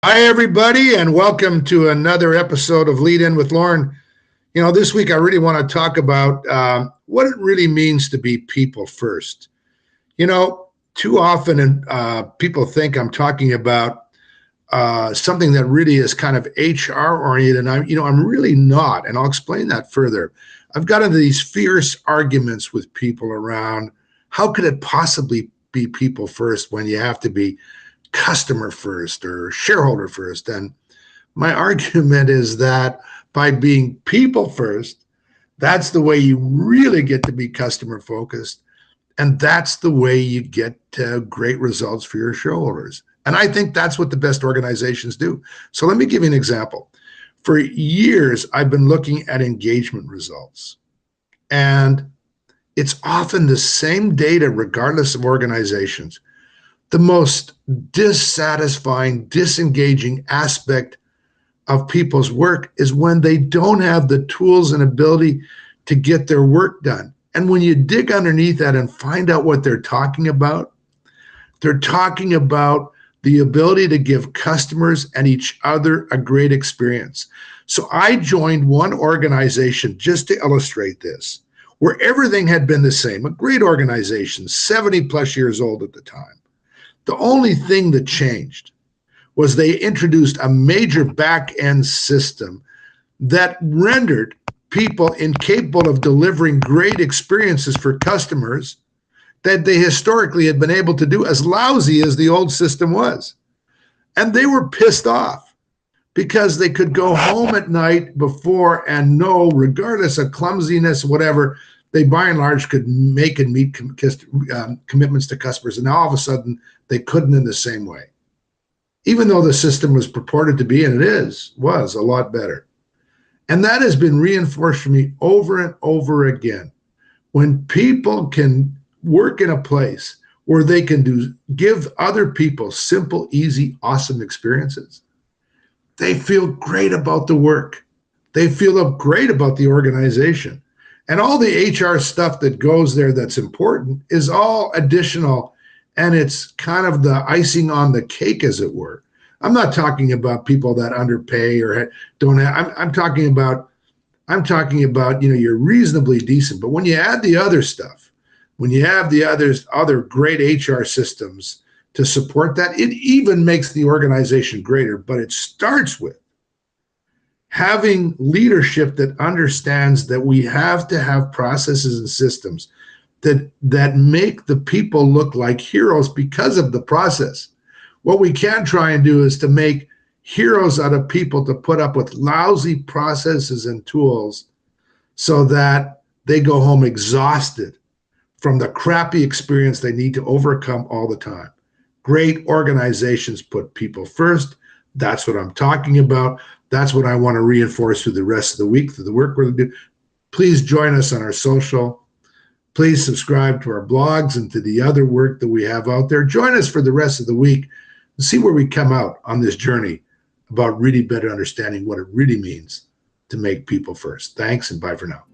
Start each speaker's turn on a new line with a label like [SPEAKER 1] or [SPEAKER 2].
[SPEAKER 1] Hi, everybody, and welcome to another episode of Lead In With Lorne. This week I really want to talk about what it really means to be people first. Too often people think I'm talking about something that really is kind of HR oriented, and I'm really not, and I'll explain that further. I've got into these fierce arguments with people around how could it possibly be people first when you have to be customer first or shareholder first. And my argument is that by being people first, that's the way you really get to be customer focused. And that's the way you get great results for your shareholders. And I think that's what the best organizations do. So let me give you an example. For years, I've been looking at engagement results. And it's often the same data, regardless of organizations. The most dissatisfying, disengaging aspect of people's work is when they don't have the tools and ability to get their work done. And when you dig underneath that and find out what they're talking about the ability to give customers and each other a great experience. So I joined one organization just to illustrate this, where everything had been the same, a great organization, 70 plus years old at the time. The only thing that changed was they introduced a major back-end system that rendered people incapable of delivering great experiences for customers that they historically had been able to do, as lousy as the old system was. And they were pissed off because they could go home at night before and know, regardless of clumsiness, whatever, they by and large could make and meet commitments to customers. And now all of a sudden, they couldn't in the same way, even though the system was purported to be, and was a lot better. And that has been reinforced for me over and over again. When people can work in a place where they can give other people simple, easy, awesome experiences, they feel great about the work. They feel great about the organization. And all the HR stuff that goes there that's important is all additional, and it's kind of the icing on the cake, as it were. I'm not talking about people that underpay or don't have, I'm talking about, you're reasonably decent. But when you add the other stuff, when you have the other great HR systems to support that, it even makes the organization greater. But it starts with having leadership that understands that we have to have processes and systems that make the people look like heroes because of the process. What we can try and do is to make heroes out of people to put up with lousy processes and tools so that they go home exhausted from the crappy experience they need to overcome all the time. Great organizations put people first. That's what I'm talking about. That's what I want to reinforce through the rest of the week, through the work we're going to do. Please join us on our social. Please subscribe to our blogs and to the other work that we have out there. Join us for the rest of the week and see where we come out on this journey about really better understanding what it really means to make people first. Thanks, and bye for now.